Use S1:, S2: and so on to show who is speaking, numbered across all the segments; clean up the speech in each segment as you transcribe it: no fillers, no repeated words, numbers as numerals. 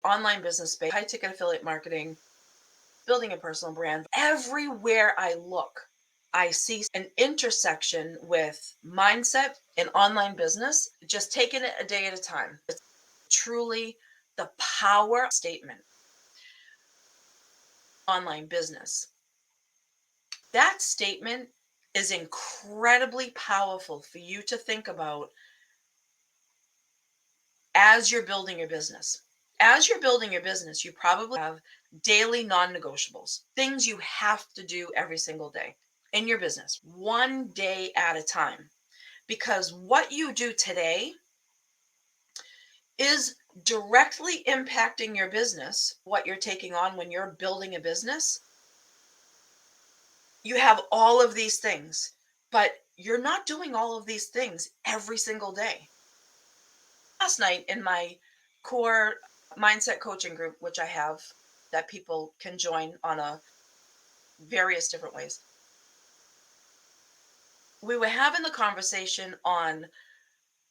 S1: online business space, high ticket affiliate marketing, building a personal brand. Everywhere I look, I see an intersection with mindset and online business, just taking it a day at a time. It's truly the power statement. Online business. That statement is incredibly powerful for you to think about as you're building your business. As you're building your business, you probably have daily non negotiables, things you have to do every single day in your business, one day at a time. Because what you do today is directly impacting your business, what you're taking on when you're building a business. You have all of these things, but you're not doing all of these things every single day. Last night in my core mindset coaching group, which I have that people can join on a various different ways, we were having the conversation on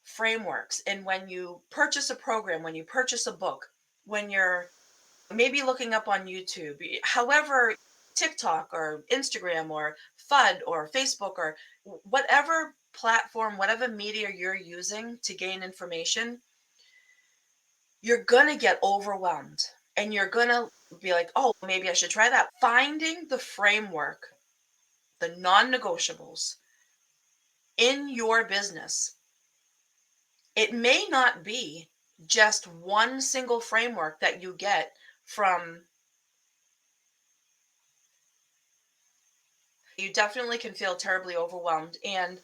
S1: frameworks. And when you purchase a program, when you purchase a book, when you're maybe looking up on YouTube, however, TikTok or Instagram or FUD or Facebook or whatever platform, whatever media you're using to gain information, you're going to get overwhelmed and you're going to be like, oh, maybe I should try that. Finding the framework, the non negotiables in your business, it may not be just one single framework that you get from. You definitely can feel terribly overwhelmed. And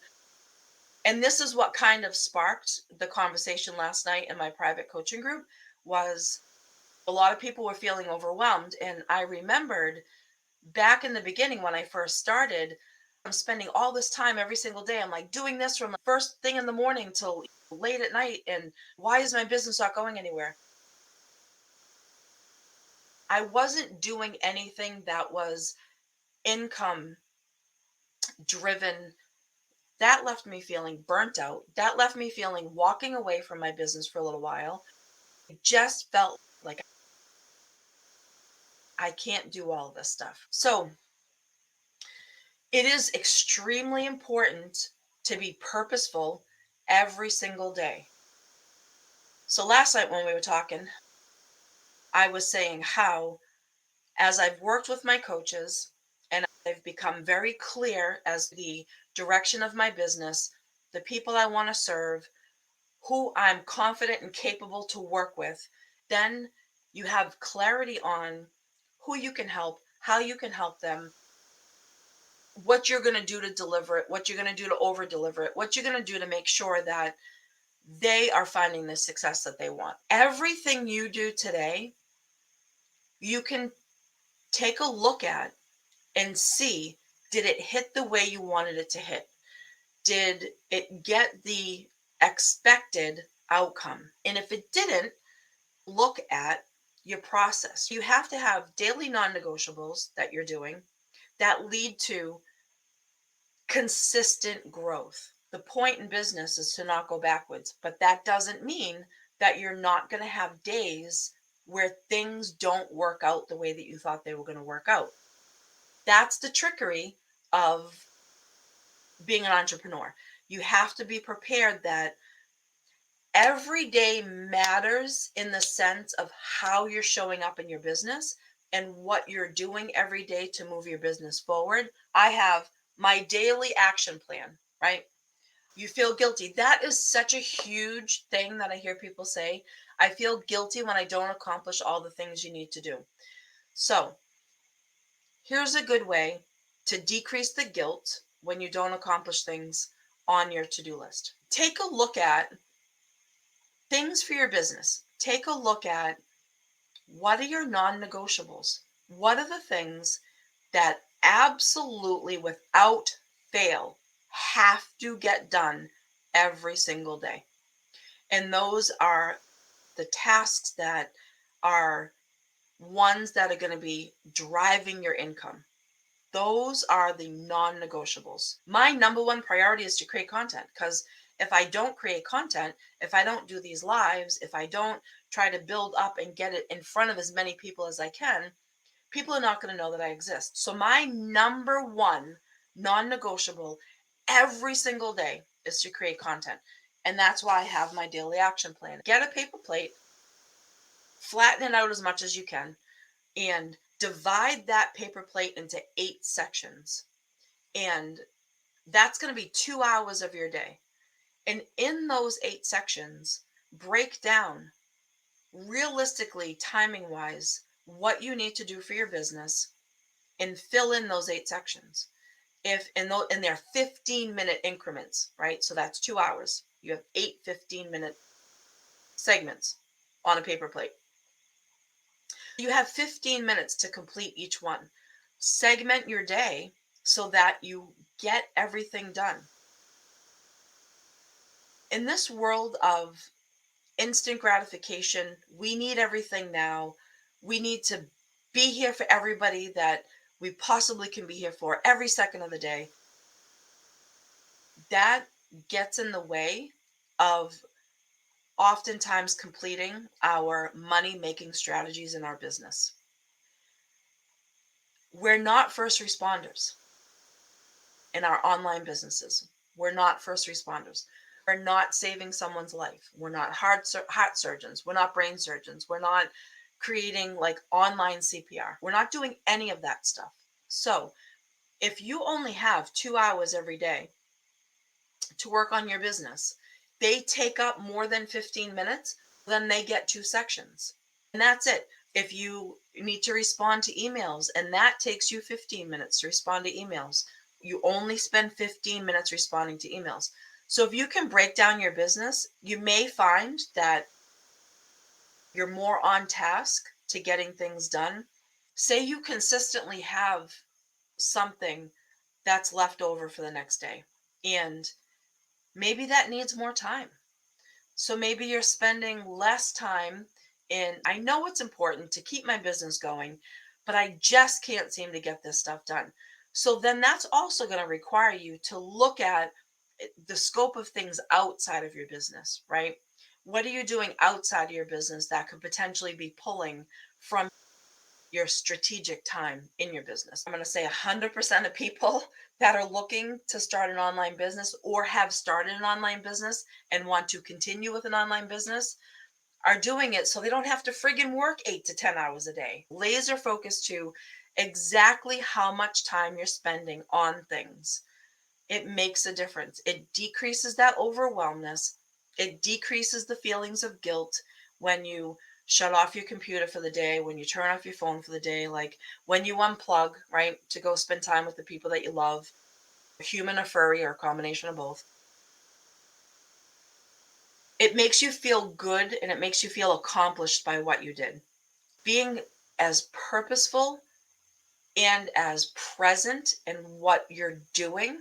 S1: this is what kind of sparked the conversation last night in my private coaching group was a lot of people were feeling overwhelmed. And I remembered back in the beginning when I first started, I'm spending all this time every single day. I'm like doing this from the first thing in the morning till late at night. And why is my business not going anywhere? I wasn't doing anything that was income driven. That left me feeling burnt out. That left me feeling walking away from my business for a little while. It just felt like I can't do all this stuff. So it is extremely important to be purposeful every single day. So last night when we were talking, I was saying how, as I've worked with my coaches and I've become very clear as the direction of my business, the people I want to serve, who I'm confident and capable to work with, then you have clarity on who you can help, how you can help them, what you're going to do to deliver it, what you're going to do to over deliver it, what you're going to do to make sure that they are finding the success that they want. Everything you do today, you can take a look at and see, did it hit the way you wanted it to hit? Did it get the expected outcome? And if it didn't, look at your process. You have to have daily non negotiables that you're doing that lead to consistent growth. The point in business is to not go backwards, but that doesn't mean that you're not going to have days where things don't work out the way that you thought they were going to work out. That's the trickery of being an entrepreneur. You have to be prepared that every day matters in the sense of how you're showing up in your business and what you're doing every day to move your business forward. I have my daily action plan, right? You feel guilty. That is such a huge thing that I hear people say. I feel guilty when I don't accomplish all the things you need to do. So, here's a good way to decrease the guilt when you don't accomplish things on your to do list. Take a look at things for your business. Take a look at what are your non negotiables? What are the things that absolutely, without fail, have to get done every single day? And those are the tasks that are ones that are going to be driving your income. Those are the non negotiables. My number one priority is to create content because if I don't create content, if I don't do these lives, if I don't try to build up and get it in front of as many people as I can, people are not going to know that I exist. So my number one non-negotiable every single day is to create content. And that's why I have my daily action plan. Get a paper plate, flatten it out as much as you can, and divide that paper plate into 8 sections. And that's going to be 2 hours of your day. And in those 8 sections, break down realistically, timing wise, what you need to do for your business and fill in those 8 sections. If in those, and they're 15-minute increments, right? So that's 2 hours. You have 8 15-minute segments on a paper plate. You have 15 minutes to complete each one. Segment your day so that you get everything done. In this world of instant gratification, we need everything now. We need to be here for everybody that we possibly can be here for every second of the day. That gets in the way of oftentimes completing our money making strategies in our business. We're not first responders in our online businesses. We're not first responders. We're not saving someone's life. We're not heart surgeons. We're not brain surgeons. We're not creating like online CPR. We're not doing any of that stuff. So if you only have 2 hours every day to work on your business, they take up more than 15 minutes, then they get 2 sections. And that's it. If you need to respond to emails and that takes you 15 minutes to respond to emails, you only spend 15 minutes responding to emails. So if you can break down your business, you may find that you're more on task to getting things done. Say you consistently have something that's left over for the next day, and maybe that needs more time. So maybe you're spending less time in, I know it's important to keep my business going, but I just can't seem to get this stuff done. So then that's also going to require you to look at the scope of things outside of your business, right? What are you doing outside of your business that could potentially be pulling from your strategic time in your business? I'm going to say 100% of people that are looking to start an online business or have started an online business and want to continue with an online business are doing it so they don't have to friggin' work 8 to 10 hours a day. Laser focused to exactly how much time you're spending on things. It makes a difference. It decreases that overwhelmness. It decreases the feelings of guilt when you shut off your computer for the day, when you turn off your phone for the day, like when you unplug, right, to go spend time with the people that you love, human or furry or a combination of both. It makes you feel good and it makes you feel accomplished by what you did. Being as purposeful and as present in what you're doing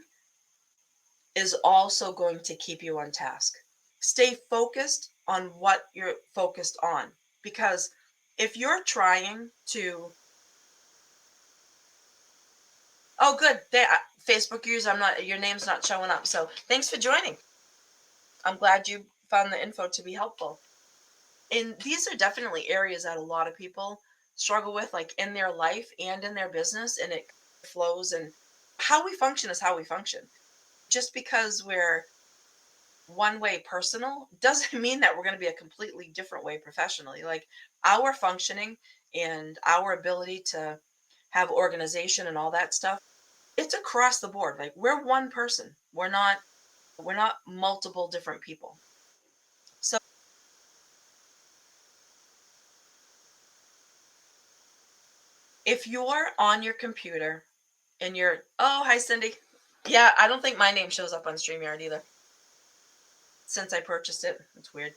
S1: is also going to keep you on task. Stay focused on what you're focused on, because if you're trying to, oh good, they Facebook user, I'm not, your name's not showing up, so thanks for joining. I'm glad you found the info to be helpful. And these are definitely areas that a lot of people struggle with, like in their life and in their business, and it flows. And how we function is how we function. Just because we're one way personal doesn't mean that we're going to be a completely different way professionally. Like our functioning and our ability to have organization and all that stuff, it's across the board. Like we're one person. We're not multiple different people. So if you're on your computer and you're, oh, hi Cindy. Yeah, I don't think my name shows up on StreamYard either since I purchased it. It's weird.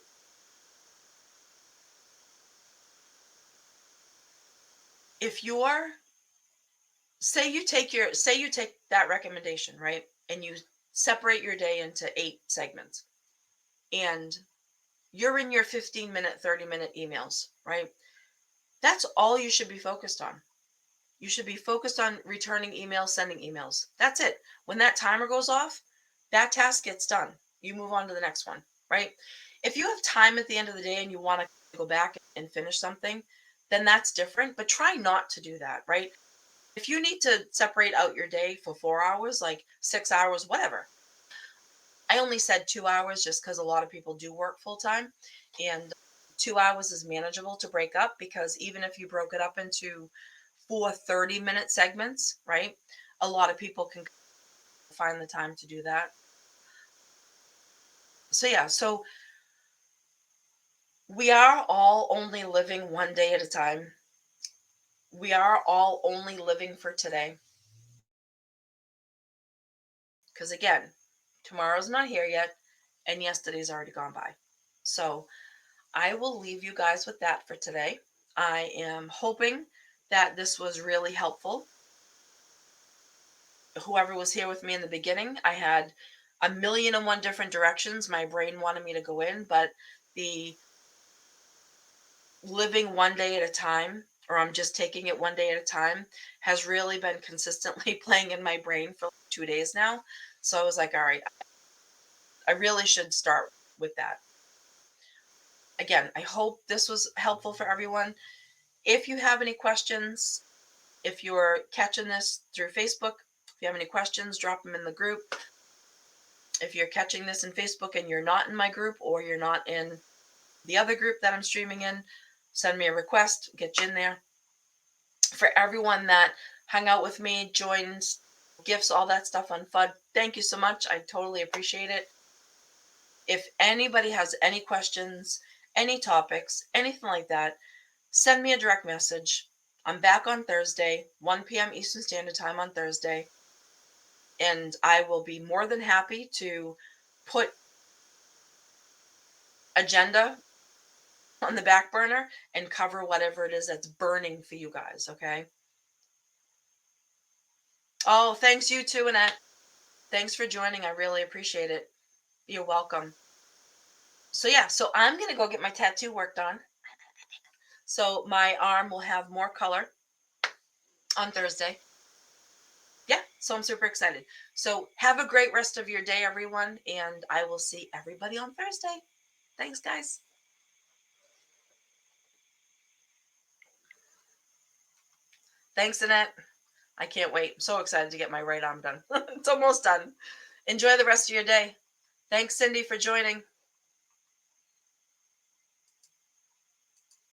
S1: If you're, say you take that recommendation, right? And you separate your day into 8 segments and you're in your 15-minute, 30-minute emails, right? That's all you should be focused on. You should be focused on returning emails, sending emails. That's it. When that timer goes off, that task gets done. You move on to the next one, right? If you have time at the end of the day and you want to go back and finish something, then that's different. But try not to do that, right? If you need to separate out your day for 4 hours, like 6 hours, whatever. I only said 2 hours just because a lot of people do work full time. And 2 hours is manageable to break up because even if you broke it up into 4 30-minute segments, right? A lot of people can find the time to do that. So, yeah, so we are all only living one day at a time. We are all only living for today. Because again, tomorrow's not here yet, and yesterday's already gone by. So I will leave you guys with that for today. I am hoping that this was really helpful. Whoever was here with me in the beginning, I had a million and one different directions my brain wanted me to go in, but the living one day at a time, or I'm just taking it one day at a time, has really been consistently playing in my brain for like 2 days now. So I was like, all right, I really should start with that. Again, I hope this was helpful for everyone. If you have any questions, if you're catching this through Facebook, if you have any questions, drop them in the group. If you're catching this in Facebook and you're not in my group or you're not in the other group that I'm streaming in, send me a request, get you in there. For everyone that hung out with me, joins, gifts, all that stuff on FUD, thank you so much. I totally appreciate it. If anybody has any questions, any topics, anything like that, send me a direct message. I'm back on Thursday, 1 p.m. Eastern Standard Time on Thursday, and I will be more than happy to put agenda on the back burner and cover whatever it is that's burning for you guys, okay? Oh, thanks you too, Annette. Thanks for joining. I really appreciate it. You're welcome. So yeah, so I'm gonna go get my tattoo worked on. So my arm will have more color on Thursday. Yeah, so I'm super excited. So have a great rest of your day, everyone, and I will see everybody on Thursday. Thanks, guys. Thanks, Annette. I can't wait. I'm so excited to get my right arm done. It's almost done. Enjoy the rest of your day. Thanks, Cindy, for joining.